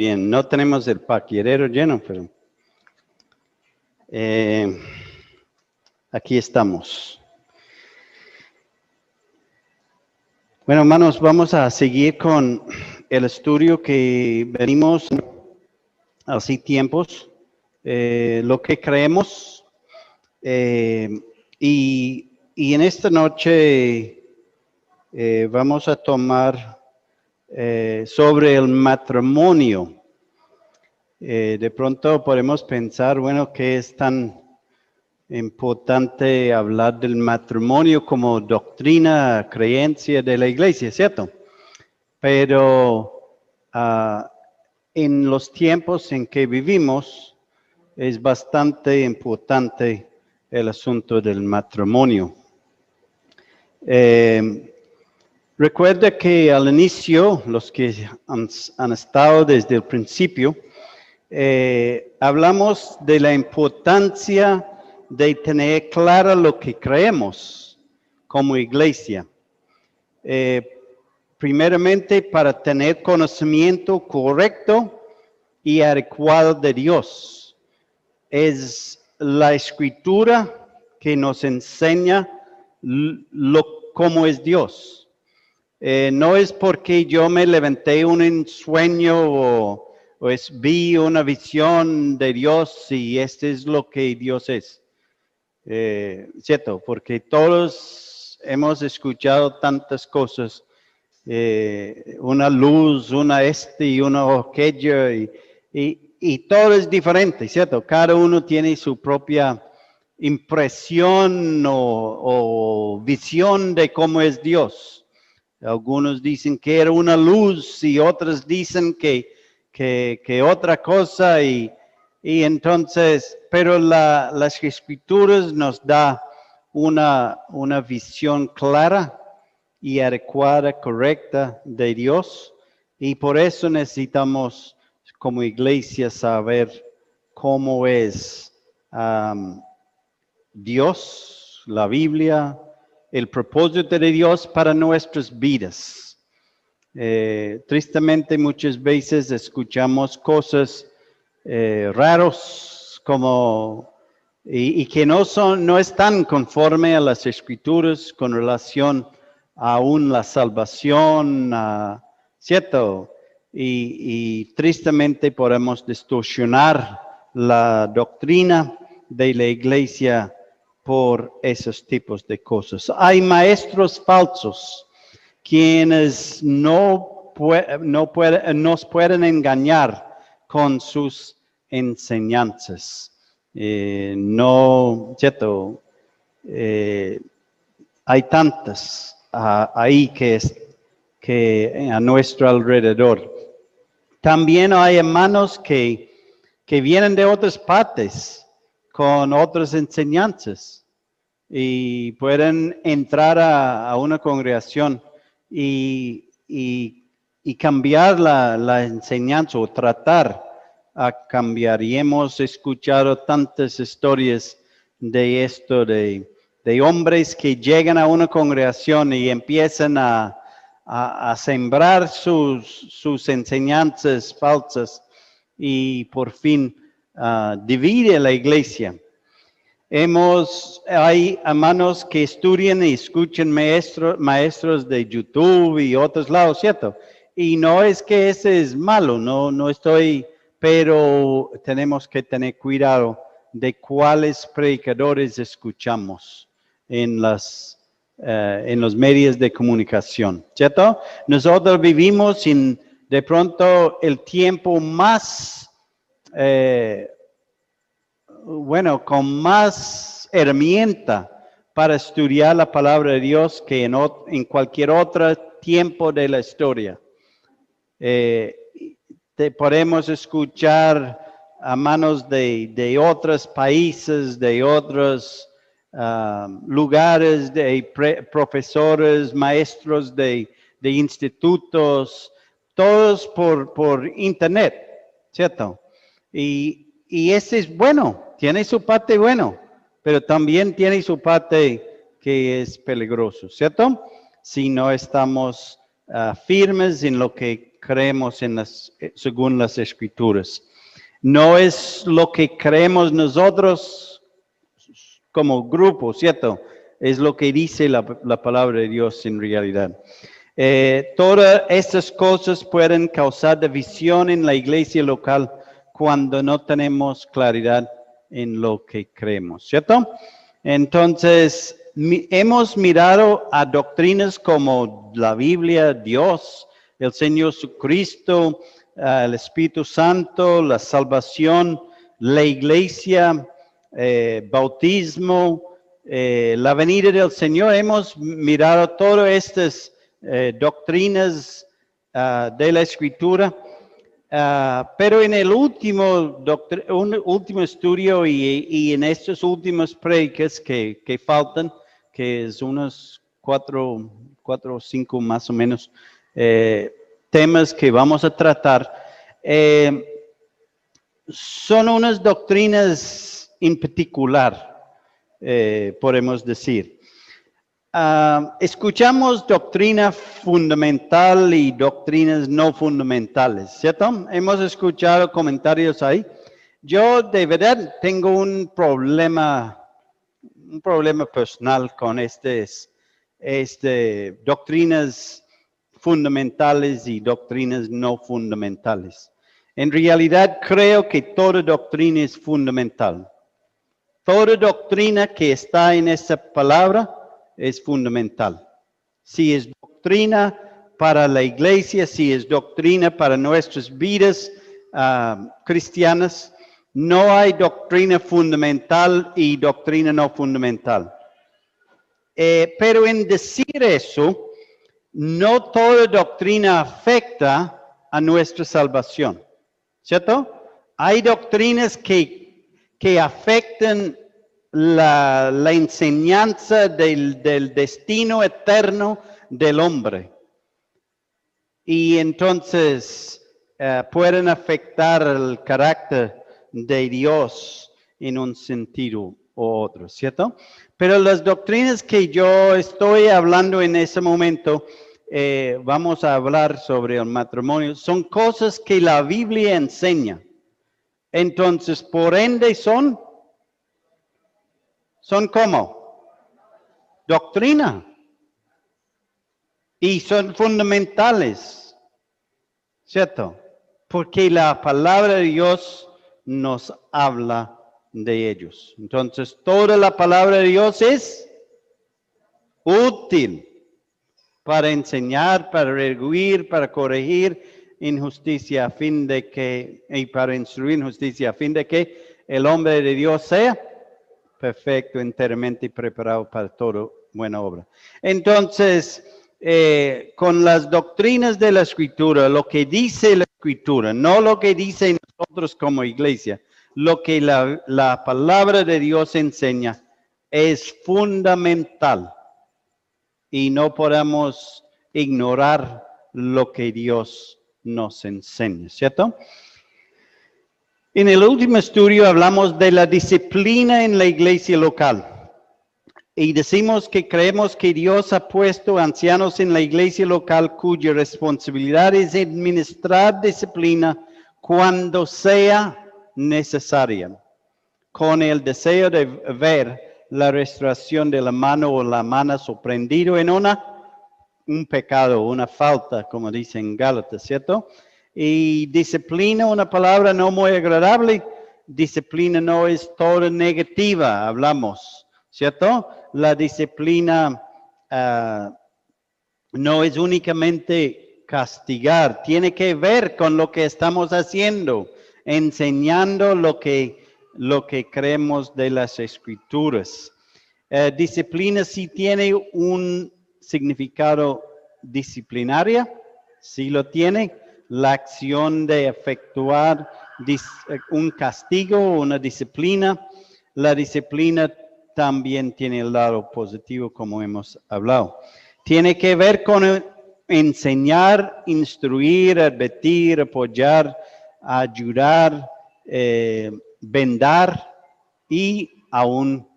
Bien, no tenemos el paquerero lleno, pero aquí estamos. Bueno, hermanos, vamos a seguir con el estudio que venimos hace tiempos, lo que creemos. Y en esta noche vamos a tomar sobre el matrimonio. De pronto podemos pensar, bueno, ¿qué es tan importante hablar del matrimonio como doctrina, creencia de la iglesia, ¿cierto? Pero en los tiempos en que vivimos es bastante importante el asunto del matrimonio. Recuerda que al inicio, los que han estado desde el principio, hablamos de la importancia de tener claro lo que creemos como iglesia. Primeramente, para tener conocimiento correcto y adecuado de Dios. Es la escritura que nos enseña cómo es Dios. No es porque yo me levanté un sueño o vi una visión de Dios y este es lo que Dios es. Cierto, porque todos hemos escuchado tantas cosas, una luz, una y una aquello, y todo es diferente, ¿cierto? Cada uno tiene su propia impresión o visión de cómo es Dios. Algunos dicen que era una luz y otros dicen que otra cosa y entonces, pero las escrituras nos da una visión clara y adecuada, correcta de Dios, y por eso necesitamos como iglesia saber cómo es Dios, la Biblia, el propósito de Dios para nuestras vidas. Tristemente muchas veces escuchamos cosas raros como y que no están conforme a las escrituras con relación aún la salvación, ¿cierto? Y tristemente podemos distorsionar la doctrina de la iglesia por esos tipos de cosas. Hay maestros falsos quienes nos pueden engañar con sus enseñanzas. ¿Cierto? Hay tantas ahí que a nuestro alrededor. También hay hermanos que vienen de otras partes con otras enseñanzas y pueden entrar a una congregación y cambiar la enseñanza o tratar a cambiar. Y hemos escuchado tantas historias de esto, de hombres que llegan a una congregación y empiezan a sembrar sus enseñanzas falsas y por fin divide la iglesia. Hay hermanos que estudian y escuchan maestros de YouTube y otros lados, ¿cierto? Y no es que ese es malo, no estoy, pero tenemos que tener cuidado de cuáles predicadores escuchamos en los medios de comunicación, ¿cierto? Nosotros vivimos de pronto el tiempo más con más herramienta para estudiar la palabra de Dios que en cualquier otro tiempo de la historia. Podemos escuchar a manos de otros países, de otros lugares, de profesores, maestros de institutos, todos por internet, ¿cierto? Y ese es bueno, tiene su parte bueno, pero también tiene su parte que es peligroso, ¿cierto? Si no estamos firmes en lo que creemos según las Escrituras. No es lo que creemos nosotros como grupo, ¿cierto? Es lo que dice la palabra de Dios en realidad. Todas estas cosas pueden causar división en la iglesia local cuando no tenemos claridad en lo que creemos, ¿cierto? Entonces, hemos mirado a doctrinas como la Biblia, Dios, el Señor Jesucristo, el Espíritu Santo, la salvación, la iglesia, bautismo, la venida del Señor. Hemos mirado todas estas doctrinas de la Escritura. Pero en el último estudio y en estos últimos predicas que faltan, que es unos cuatro o cinco más o menos temas que vamos a tratar, son unas doctrinas en particular, podemos decir. Escuchamos doctrina fundamental y doctrinas no fundamentales, ¿cierto? Hemos escuchado comentarios ahí. Yo de verdad tengo un problema personal con doctrinas fundamentales y doctrinas no fundamentales. En realidad creo que toda doctrina es fundamental. Toda doctrina que está en esta palabra es fundamental. Si es doctrina para la iglesia, si es doctrina para nuestras vidas cristianas, no hay doctrina fundamental y doctrina no fundamental. Pero en decir eso, no toda doctrina afecta a nuestra salvación, ¿cierto? Hay doctrinas que afectan la enseñanza del destino eterno del hombre. Y entonces pueden afectar el carácter de Dios en un sentido u otro, ¿cierto? Pero las doctrinas que yo estoy hablando en ese momento, vamos a hablar sobre el matrimonio, son cosas que la Biblia enseña. Entonces, por ende, ¿son como doctrina y son fundamentales, ¿cierto? Porque la palabra de Dios nos habla de ellos. Entonces, toda la palabra de Dios es útil para enseñar, para redarguir, para corregir injusticia, a fin de que, y para instruir en justicia, a fin de que el hombre de Dios sea perfecto, enteramente preparado para toda buena obra. Entonces, con las doctrinas de la Escritura, lo que dice la Escritura, no lo que dicen nosotros como iglesia, lo que la palabra de Dios enseña es fundamental y no podemos ignorar lo que Dios nos enseña, ¿cierto? En el último estudio hablamos de la disciplina en la iglesia local y decimos que creemos que Dios ha puesto ancianos en la iglesia local cuya responsabilidad es administrar disciplina cuando sea necesaria, con el deseo de ver la restauración de la mano o la mano sorprendido en un pecado, una falta, como dicen Gálatas, ¿cierto? Y disciplina, una palabra no muy agradable. Disciplina no es toda negativa, hablamos, ¿cierto? La disciplina no es únicamente castigar, tiene que ver con lo que estamos haciendo, enseñando lo que creemos de las Escrituras. Disciplina sí tiene un significado disciplinario, sí lo tiene. La acción de efectuar un castigo, una disciplina. La disciplina también tiene el lado positivo, como hemos hablado. Tiene que ver con enseñar, instruir, advertir, apoyar, ayudar, vendar y aún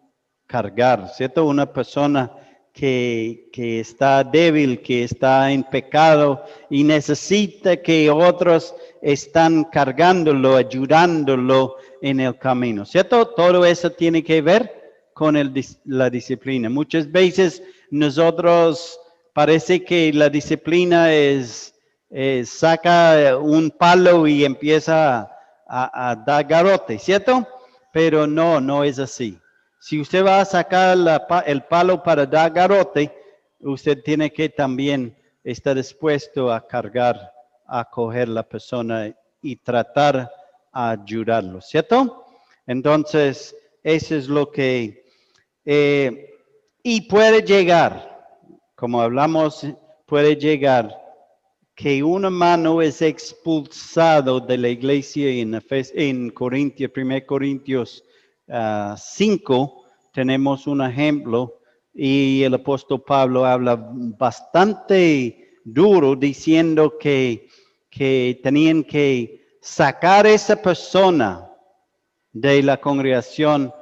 cargar, ¿cierto? Una persona que está débil, que está en pecado y necesita que otros están cargándolo, ayudándolo en el camino, ¿cierto? Todo eso tiene que ver con la disciplina. Muchas veces nosotros parece que la disciplina saca un palo y empieza a dar garrote, ¿cierto? Pero no es así. Si usted va a sacar el palo para dar garrote, usted tiene que también estar dispuesto a cargar, a coger la persona y tratar a ayudarlo, ¿cierto? Entonces, eso es lo que... y puede llegar, como hablamos, puede llegar que un hermano es expulsado de la iglesia en Corintios, 1 Corintios 5, tenemos un ejemplo y el apóstol Pablo habla bastante duro diciendo que tenían que sacar a esa persona de la congregación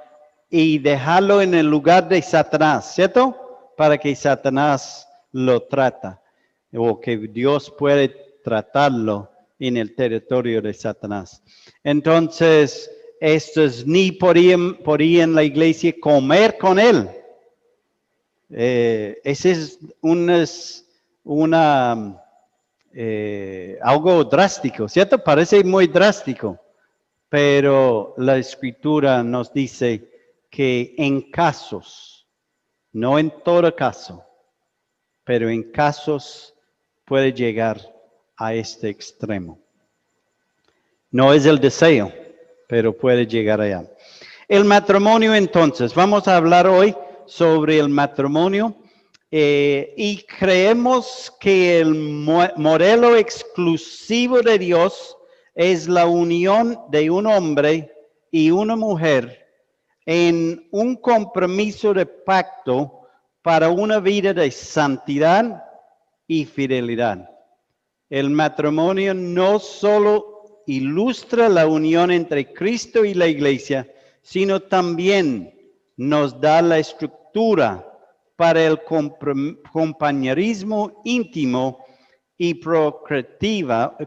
y dejarlo en el lugar de Satanás, ¿cierto? Para que Satanás lo trata o que Dios puede tratarlo en el territorio de Satanás. Entonces, estos ni podían la iglesia comer con él. Ese es algo drástico, ¿cierto? Parece muy drástico, pero la escritura nos dice que en casos, no en todo caso, pero en casos puede llegar a este extremo. No es el deseo, pero puede llegar allá. El matrimonio, entonces, vamos a hablar hoy sobre el matrimonio y creemos que el modelo exclusivo de Dios es la unión de un hombre y una mujer en un compromiso de pacto para una vida de santidad y fidelidad. El matrimonio no solo ilustra la unión entre Cristo y la iglesia, sino también nos da la estructura para el compañerismo íntimo y procreativo,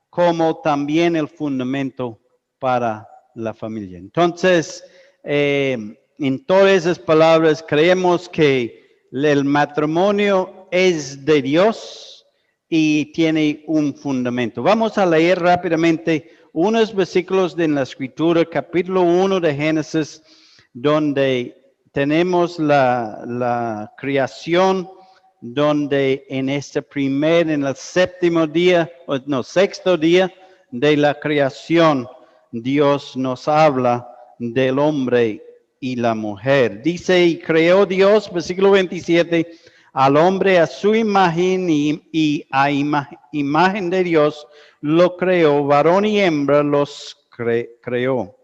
como también el fundamento para la familia. Entonces, en todas esas palabras, creemos que el matrimonio es de Dios y tiene un fundamento. Vamos a leer rápidamente unos versículos de la Escritura, capítulo 1 de Génesis, donde tenemos la creación, donde en el sexto día de la creación, Dios nos habla del hombre y la mujer. Dice, y creó Dios, versículo 27, al hombre a su imagen y a imagen de Dios lo creó, varón y hembra los creó.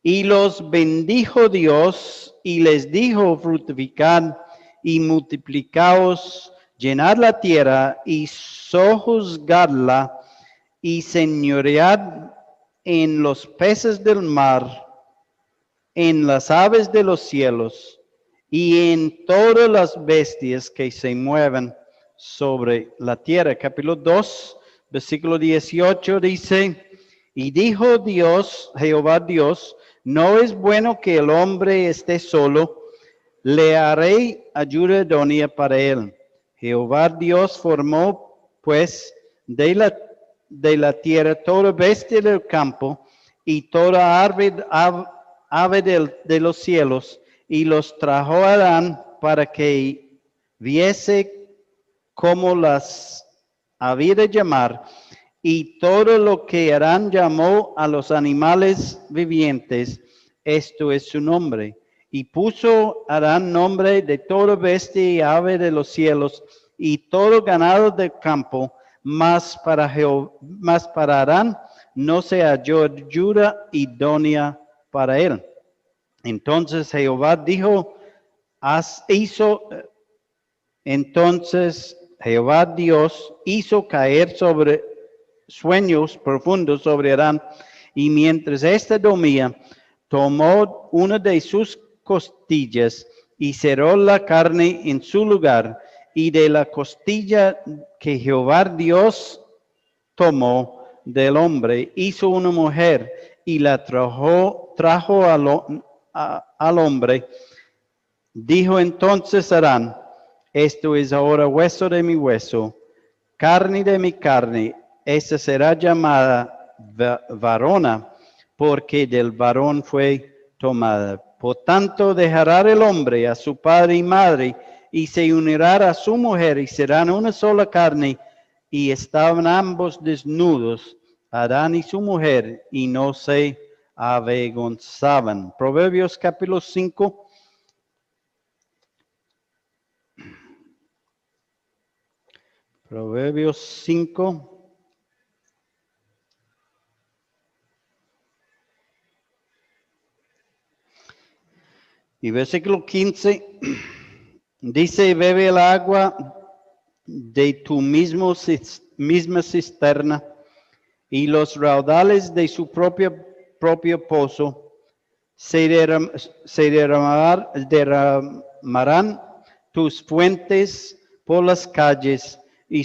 Y los bendijo Dios y les dijo, fructificad y multiplicaos, llenad la tierra y sojuzgadla y señoread en los peces del mar, en las aves de los cielos y en todas las bestias que se mueven sobre la tierra. Capítulo 2, versículo 18 dice, y dijo Dios, Jehová Dios, no es bueno que el hombre esté solo, le haré ayuda idónea para él. Jehová Dios formó pues de la tierra toda bestia del campo y toda ave de los cielos, y los trajo a Adán para que viese cómo las había de llamar, y todo lo que Adán llamó a los animales vivientes, esto es su nombre. Y puso Adán nombre de toda bestia y ave de los cielos, y todo ganado del campo, mas para Adán no se halló ayuda idónea para él. Entonces Jehová Dios hizo caer sueños profundos sobre Adán, y mientras éste dormía, tomó una de sus costillas y cerró la carne en su lugar. Y de la costilla que Jehová Dios tomó del hombre, hizo una mujer y la trajo al hombre. Dijo entonces Adán, esto es ahora hueso de mi hueso, carne de mi carne, esta será llamada varona, porque del varón fue tomada. Por tanto, dejará el hombre a su padre y madre, y se unirá a su mujer, y serán una sola carne, y estaban ambos desnudos, Adán y su mujer, y no se avergonzaban. Proverbios capítulo 5. Proverbios 5. Y versículo 15 dice, bebe el agua de tu misma cisterna y los raudales de su propio pozo se derramarán tus fuentes por las calles y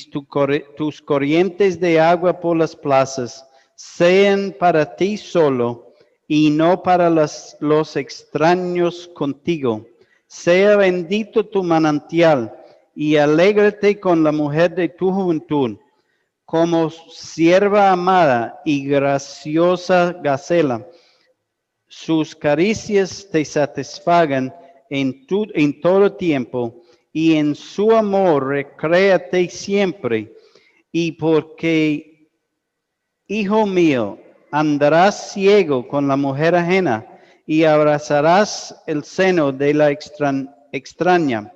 tus corrientes de agua por las plazas, sean para ti solo y no para los extraños contigo. Sea bendito tu manantial y alégrate con la mujer de tu juventud, como sierva amada y graciosa gacela. Sus caricias te satisfagan en todo tiempo, y en su amor recréate siempre. Y porque, hijo mío, andarás ciego con la mujer ajena, y abrazarás el seno de la extraña.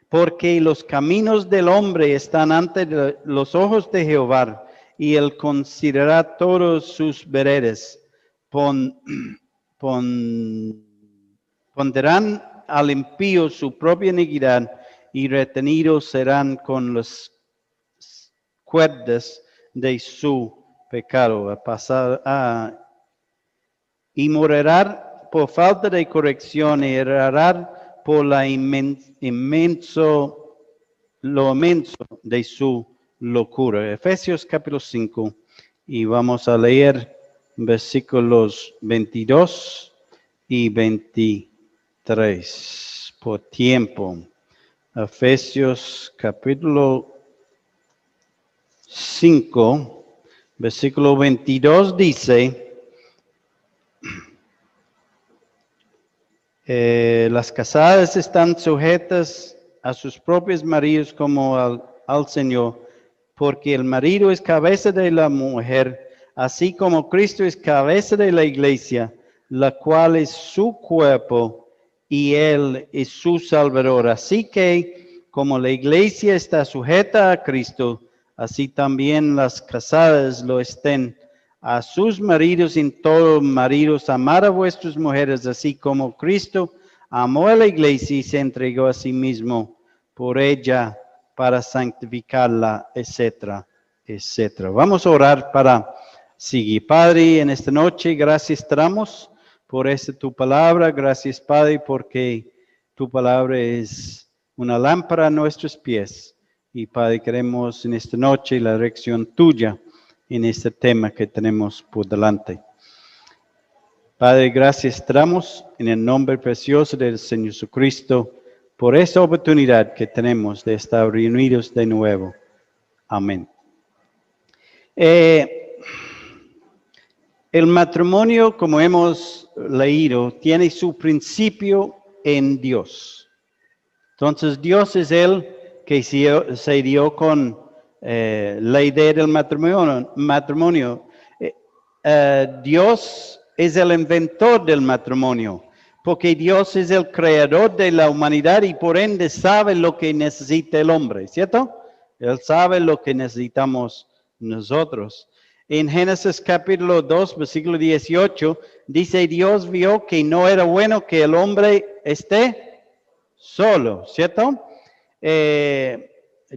Porque los caminos del hombre están ante los ojos de Jehová, y él considera todos sus veredas. Pondrán al impío su propia iniquidad, y retenidos serán con las cuerdas de su pecado. Y morará por falta de corrección, y errará por lo inmenso de su locura. Efesios capítulo 5, y vamos a leer versículos 22 y 23 por tiempo. Efesios capítulo 5, versículo 22 dice, las casadas están sujetas a sus propios maridos como al Señor, porque el marido es cabeza de la mujer, así como Cristo es cabeza de la iglesia, la cual es su cuerpo, y Él es su Salvador. Así que, como la iglesia está sujeta a Cristo, así también las casadas lo estén a sus maridos en todo. Maridos, amad a vuestras mujeres, así como Cristo amó a la iglesia y se entregó a sí mismo por ella para santificarla, etcétera, etcétera. Vamos a orar para seguir. Padre, en esta noche, gracias te damos por tu palabra. Gracias, Padre, porque tu palabra es una lámpara a nuestros pies. Y, Padre, queremos en esta noche la dirección tuya en este tema que tenemos por delante. Padre, gracias te damos en el nombre precioso del Señor Jesucristo por esta oportunidad que tenemos de estar reunidos de nuevo. Amén. El matrimonio, como hemos leído, tiene su principio en Dios. Entonces, Dios es el que se dio con la idea del matrimonio. Dios es el inventor del matrimonio, porque Dios es el creador de la humanidad y por ende sabe lo que necesita el hombre, ¿cierto? Él sabe lo que necesitamos nosotros. En Génesis capítulo 2, versículo 18, dice, Dios vio que no era bueno que el hombre esté solo, ¿cierto?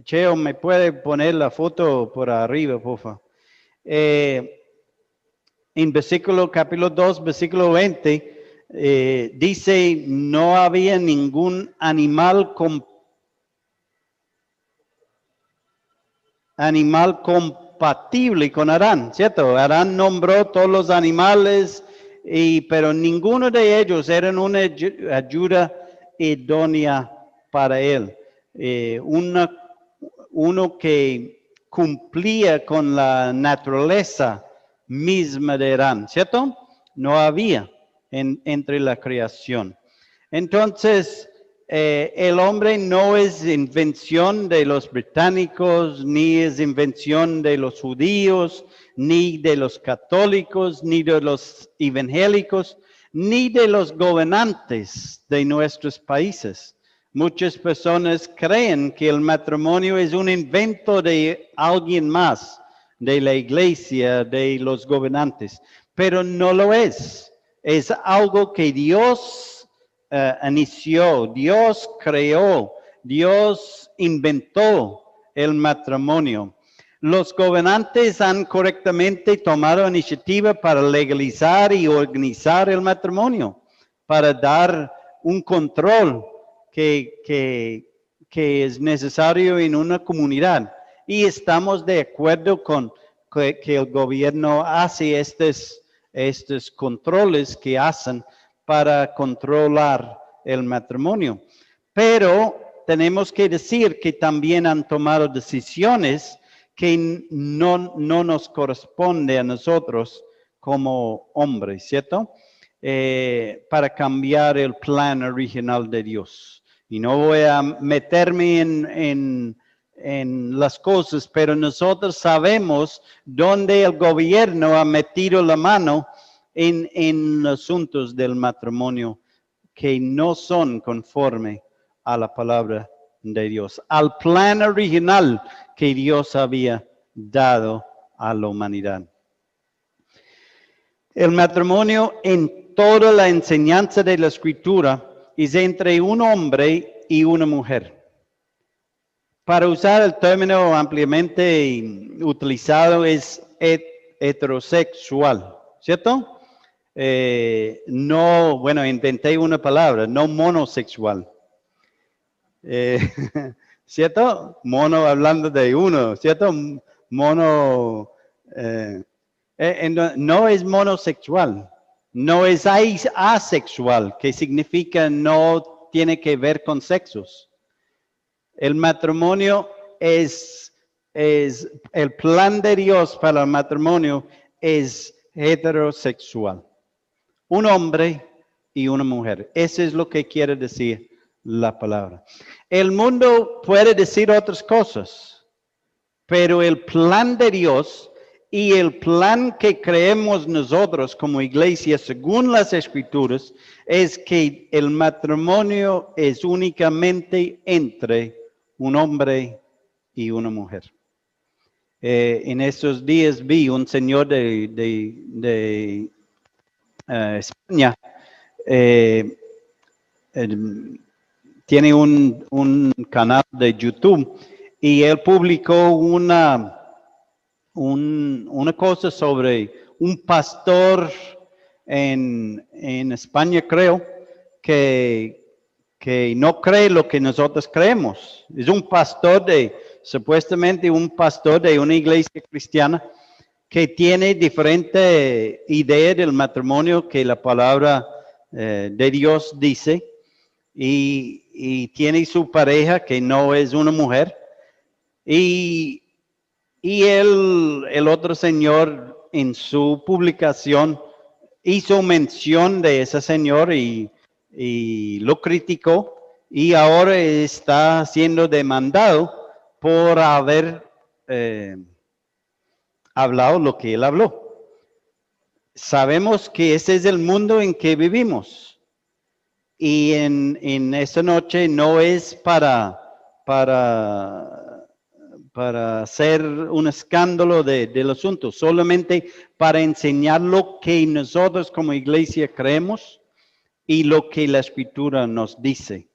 Cheo, ¿me puede poner la foto por arriba, por favor? En capítulo 2, versículo 20, dice no había ningún animal compatible con Adán, ¿cierto? Adán nombró todos los animales, pero ninguno de ellos eran una ayuda idónea para él. Uno que cumplía con la naturaleza misma de Adán, ¿cierto? No había entre la creación. Entonces, el hombre no es invención de los británicos, ni es invención de los judíos, ni de los católicos, ni de los evangélicos, ni de los gobernantes de nuestros países. Muchas personas creen que el matrimonio es un invento de alguien más, de la iglesia, de los gobernantes, pero no lo es. Es algo que Dios inició, Dios creó, Dios inventó el matrimonio. Los gobernantes han correctamente tomado iniciativa para legalizar y organizar el matrimonio, para dar un control que es necesario en una comunidad. Y estamos de acuerdo con que el gobierno hace estos controles que hacen para controlar el matrimonio. Pero tenemos que decir que también han tomado decisiones que no nos corresponde a nosotros como hombres, ¿cierto? Para cambiar el plan original de Dios. Y no voy a meterme en las cosas, pero nosotros sabemos dónde el gobierno ha metido la mano en asuntos del matrimonio que no son conforme a la palabra de Dios, al plan original que Dios había dado a la humanidad. El matrimonio en toda la enseñanza de la Escritura es entre un hombre y una mujer. Para usar el término ampliamente utilizado es heterosexual, ¿cierto? No, bueno, inventé una palabra, no monosexual. ¿Cierto? Mono hablando de uno, ¿cierto? Mono, no es monosexual, no es asexual, que significa no tiene que ver con sexos. El matrimonio es el plan de Dios para el matrimonio es heterosexual. Un hombre y una mujer. Eso es lo que quiere decir la palabra. El mundo puede decir otras cosas, pero el plan de Dios y el plan que creemos nosotros como iglesia, según las Escrituras, es que el matrimonio es únicamente entre un hombre y una mujer. En estos días vi un señor de España, tiene un canal de YouTube y él publicó una cosa sobre un pastor en España, creo, que no cree lo que nosotros creemos. Es un pastor supuestamente un pastor de una iglesia cristiana que tiene diferente idea del matrimonio que la palabra de Dios dice, y tiene su pareja que no es una mujer, y el otro señor en su publicación hizo mención de ese señor y lo criticó, y ahora está siendo demandado por haber hablado lo que él habló. Sabemos que ese es el mundo en que vivimos. Y en esta noche no es para hacer un escándalo del asunto, solamente para enseñar lo que nosotros como iglesia creemos y lo que la Escritura nos dice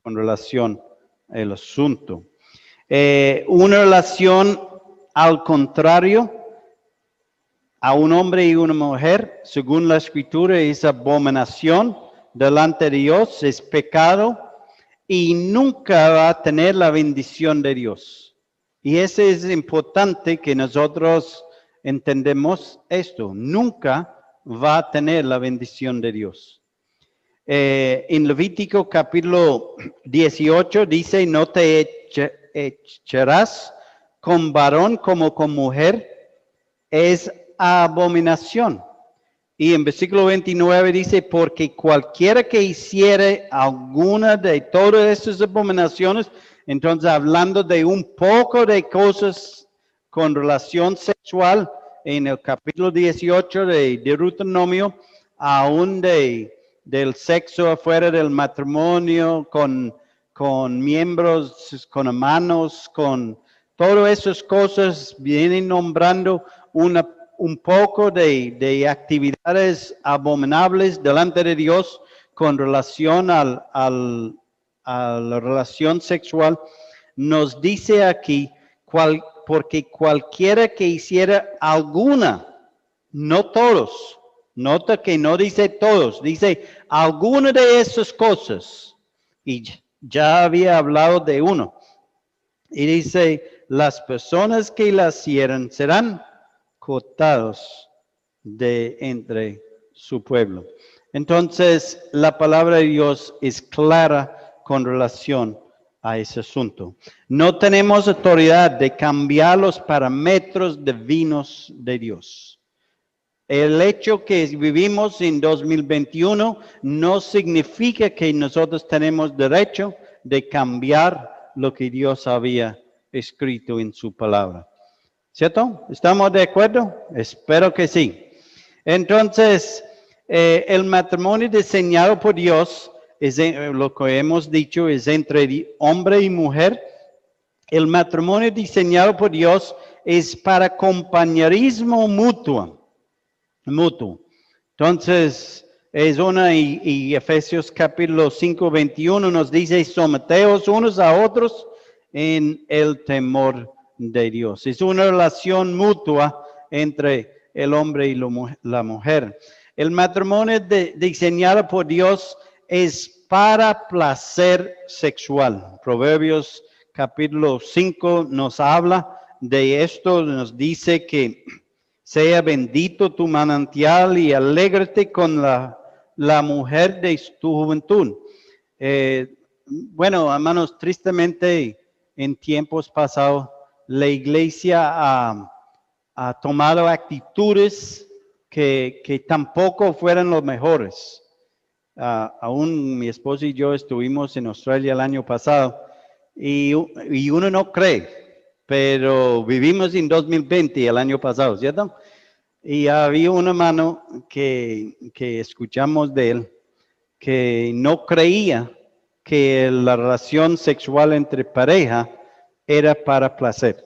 con relación al asunto. Una relación al contrario a un hombre y una mujer, según la Escritura, es abominación delante de Dios, es pecado y nunca va a tener la bendición de Dios. Y eso es importante que nosotros entendemos esto. Nunca va a tener la bendición de Dios. En Levítico capítulo 18 dice, no te echarás con varón como con mujer, es abominación. Y en versículo 29 dice, porque cualquiera que hiciere alguna de todas estas abominaciones, entonces hablando de un poco de cosas con relación sexual, en el capítulo 18 de Deuteronomio, aún del sexo afuera del matrimonio, con miembros, con hermanos, con todas esas cosas, vienen nombrando un poco de actividades abominables delante de Dios con relación a la relación sexual. Nos dice aquí, porque cualquiera que hiciera alguna, no todos, nota que no dice todos, dice alguna de esas cosas, y ya había hablado de uno, y dice, las personas que las hicieran serán cortados de entre su pueblo. Entonces, la palabra de Dios es clara con relación a ese asunto. No tenemos autoridad de cambiar los parámetros divinos de Dios. El hecho que vivimos en 2021 no significa que nosotros tenemos derecho de cambiar lo que Dios había escrito en su palabra. ¿Cierto? ¿Estamos de acuerdo? Espero que sí. Entonces, el matrimonio diseñado por Dios, lo que hemos dicho, es entre hombre y mujer. El matrimonio diseñado por Dios es para compañerismo mutuo. Entonces, es una, y Efesios capítulo 5, 21 nos dice, someteos unos a otros en el temor de Dios. Es una relación mutua entre el hombre y la mujer. El matrimonio diseñado por Dios es para placer sexual. Proverbios capítulo 5 nos habla de esto, nos dice que sea bendito tu manantial y alégrate con la mujer de tu juventud. Bueno, hermanos, tristemente en tiempos pasados la iglesia ha tomado actitudes que tampoco fueron los mejores. Aún mi esposa y yo estuvimos en Australia el año pasado y uno no cree, pero vivimos en 2020 el año pasado, ¿cierto? Y había un hermano que escuchamos de él que no creía que la relación sexual entre pareja era para placer,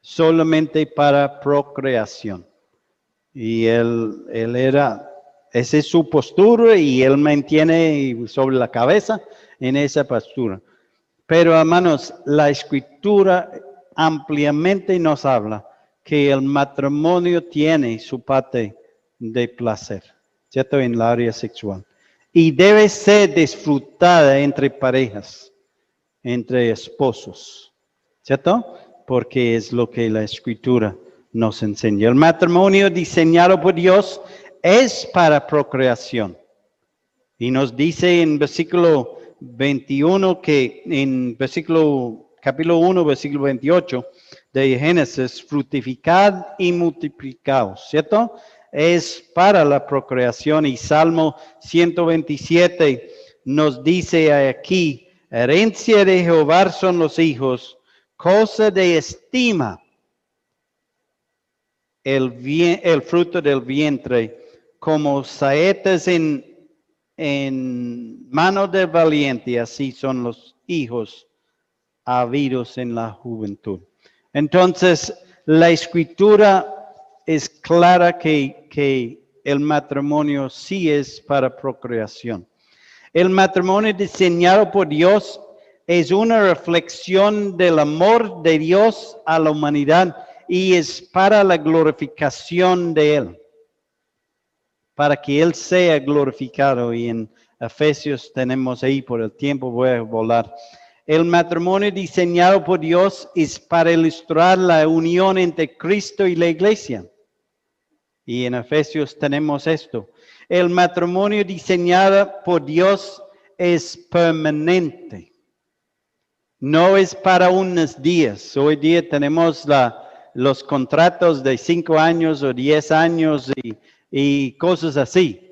solamente para procreación. Y él era, esa es su postura y él mantiene sobre la cabeza en esa postura. Pero hermanos, la escritura ampliamente nos habla que el matrimonio tiene su parte de placer, ¿cierto? En el área sexual. Y debe ser disfrutada entre parejas, entre esposos, ¿cierto? Porque es lo que la escritura nos enseña. El matrimonio diseñado por Dios es para procreación. Y nos dice en versículo 21 que en capítulo 1, versículo 28 de Génesis, fructificad y multiplicaos, ¿cierto? Es para la procreación. Y Salmo 127 nos dice aquí, herencia de Jehová son los hijos, cosa de estima, el fruto del vientre, como saetas en mano del valiente, así son los hijos habidos en la juventud. Entonces, la escritura es clara que el matrimonio sí es para procreación. El matrimonio diseñado por Dios es una reflexión del amor de Dios a la humanidad y es para la glorificación de Él, para que Él sea glorificado. Y en Efesios tenemos ahí, por el tiempo voy a volar. El matrimonio diseñado por Dios es para ilustrar la unión entre Cristo y la iglesia. Y en Efesios tenemos esto. El matrimonio diseñado por Dios es permanente. No es para unos días. Hoy día tenemos los contratos de 5 años o 10 años y cosas así.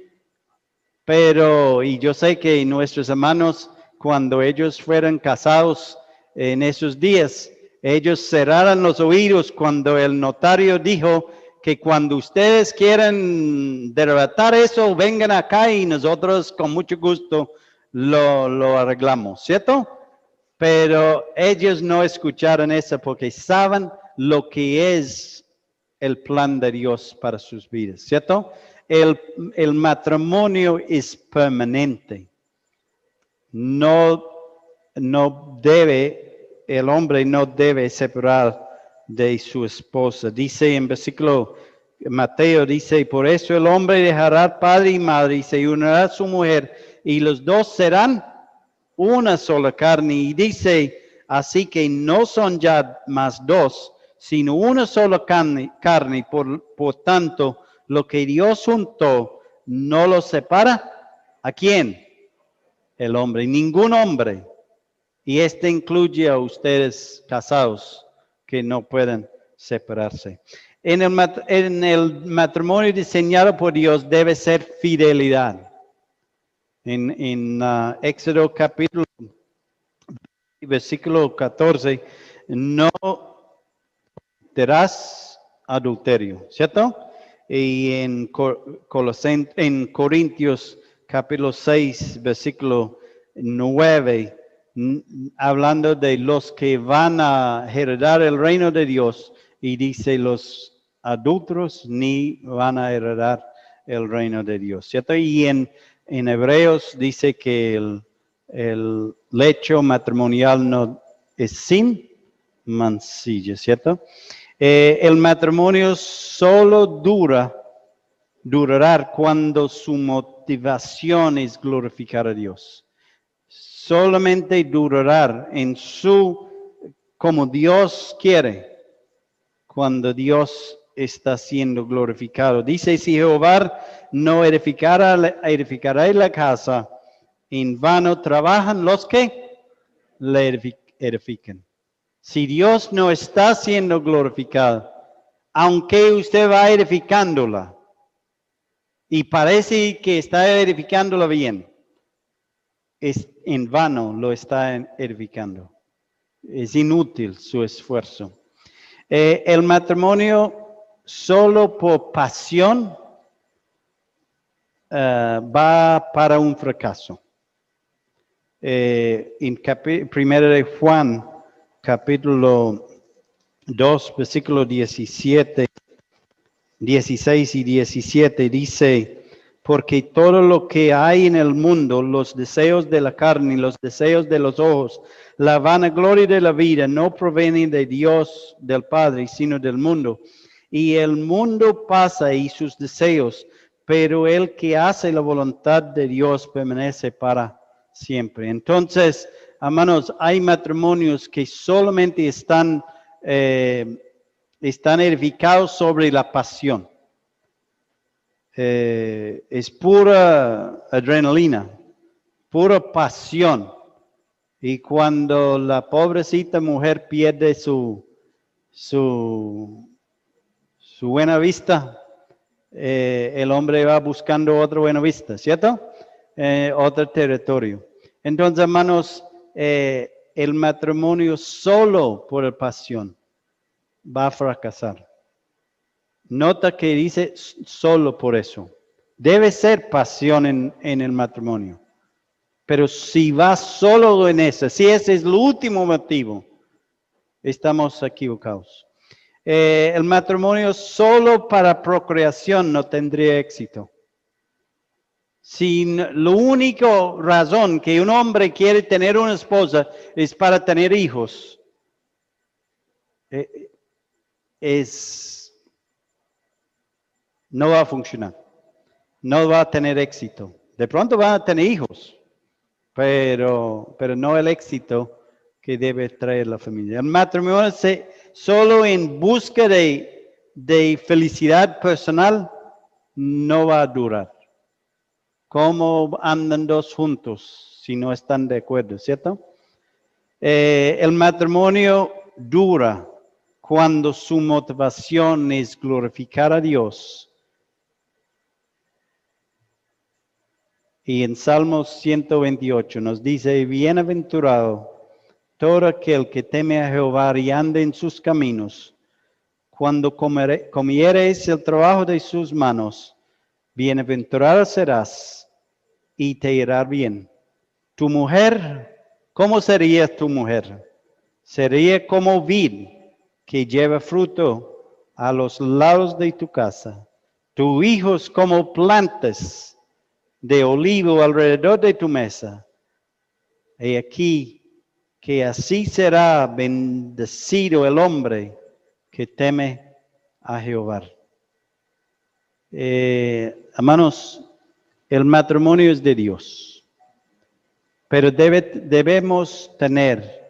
Pero, y yo sé que nuestros hermanos, cuando ellos fueran casados en esos días, ellos cerraron los oídos cuando el notario dijo que cuando ustedes quieran derrotar eso, vengan acá y nosotros con mucho gusto lo arreglamos, ¿cierto? Pero ellos no escucharon eso porque saben lo que es el plan de Dios para sus vidas, ¿cierto? El matrimonio es permanente. El hombre no debe separar de su esposa. Dice en versículo, Mateo dice, por eso el hombre dejará padre y madre y se unirá a su mujer y los dos serán una sola carne. Y dice, así que no son ya más dos, sino una sola carne. Por tanto, lo que Dios juntó, no lo separa. ¿A quién? El hombre. Ningún hombre. Y este incluye a ustedes casados que no pueden separarse. En el matrimonio diseñado por Dios debe ser fidelidad. En Éxodo capítulo, versículo 14, no cometerás adulterio, ¿cierto? Y en Corintios capítulo 6, versículo 9, hablando de los que van a heredar el reino de Dios, y dice los adúlteros ni van a heredar el reino de Dios, ¿cierto? Y en Hebreos dice que el lecho matrimonial no es sin mancilla, ¿cierto? El matrimonio solo durará cuando su motivación es glorificar a Dios. Solamente durará como Dios quiere, cuando Dios está siendo glorificado. Dice, si Jehová no edificará la casa, en vano trabajan los que la edifican. Si Dios no está siendo glorificado, aunque usted va edificándola, y parece que está edificándola bien, es en vano lo está edificando. Es inútil su esfuerzo. El matrimonio solo por pasión va para un fracaso. En 1 de Juan, capítulo 2, versículo 16 y 17, dice, porque todo lo que hay en el mundo, los deseos de la carne y los deseos de los ojos, la vanagloria de la vida, no provienen de Dios, del Padre, sino del mundo. Y el mundo pasa y sus deseos, pero el que hace la voluntad de Dios permanece para siempre. Entonces, hermanos, hay matrimonios que solamente están edificados sobre la pasión. Es pura adrenalina, pura pasión. Y cuando la pobrecita mujer pierde su buena vista, el hombre va buscando otra buena vista, ¿cierto? Otro territorio. Entonces, hermanos, el matrimonio solo por la pasión va a fracasar. Nota que dice solo por eso. Debe ser pasión en el matrimonio. Pero si va solo en eso, si ese es el último motivo, estamos equivocados. El matrimonio solo para procreación no tendría éxito. Si la única razón que un hombre quiere tener una esposa es para tener hijos, no va a funcionar, no va a tener éxito. De pronto van a tener hijos, pero no el éxito que debe traer la familia. El matrimonio solo en busca de felicidad personal no va a durar. ¿Cómo andan dos juntos si no están de acuerdo, cierto? El matrimonio dura cuando su motivación es glorificar a Dios. Y en Salmos 128 nos dice, bienaventurado todo aquel que teme a Jehová y ande en sus caminos. Cuando comieres el trabajo de sus manos, bienaventurado serás y te irá bien. Tu mujer, ¿cómo sería tu mujer? Sería como vid que lleva fruto a los lados de tu casa. Tus hijos como plantas de olivo alrededor de tu mesa. Y aquí que así será bendecido el hombre que teme a Jehová. Hermanos, el matrimonio es de Dios, pero debemos tener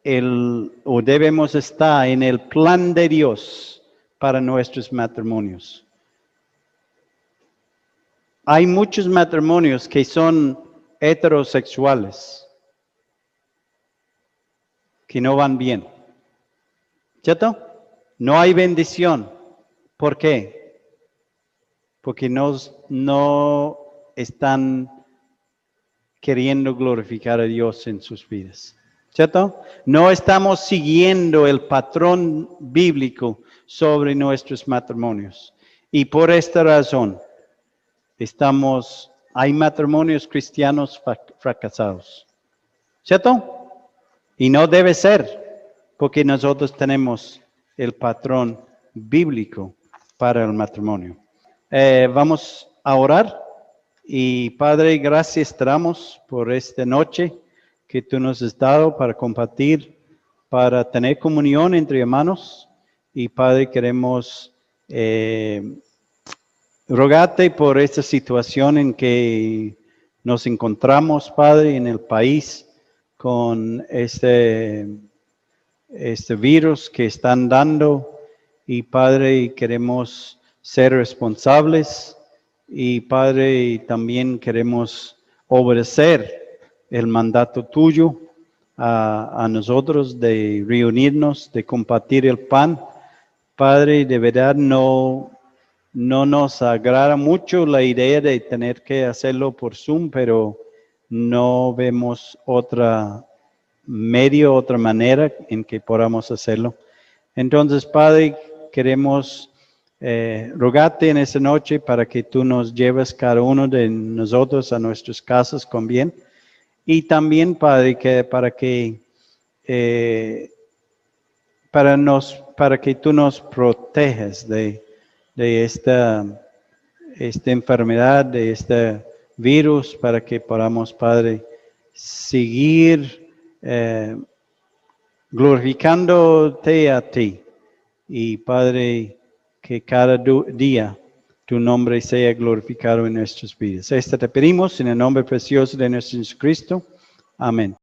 debemos estar en el plan de Dios para nuestros matrimonios. Hay muchos matrimonios que son heterosexuales, que no van bien, ¿cierto? No hay bendición. ¿Por qué? Porque no están queriendo glorificar a Dios en sus vidas, ¿cierto? No estamos siguiendo el patrón bíblico sobre nuestros matrimonios. Y por esta razón, hay matrimonios cristianos fracasados, ¿cierto? Y no debe ser, porque nosotros tenemos el patrón bíblico para el matrimonio. Vamos a orar. Y Padre, gracias te damos por esta noche que tú nos has dado para compartir, para tener comunión entre hermanos. Y Padre, queremos rogarte por esta situación en que nos encontramos, Padre, en el país con este virus que están dando. Y Padre, queremos ser responsables. Y Padre, también queremos obedecer el mandato tuyo a nosotros de reunirnos, de compartir el pan. Padre, de verdad no nos agrada mucho la idea de tener que hacerlo por Zoom, pero no vemos otra manera en que podamos hacerlo. Entonces, Padre, queremos rogarte en esta noche para que tú nos lleves cada uno de nosotros a nuestras casas con bien. Y también, Padre, para que tú nos protejas de esta enfermedad, de este virus, para que podamos, Padre, seguir glorificándote a ti. Y Padre, que cada día tu nombre sea glorificado en nuestras vidas. Esto te pedimos en el nombre precioso de nuestro Jesucristo. Amén.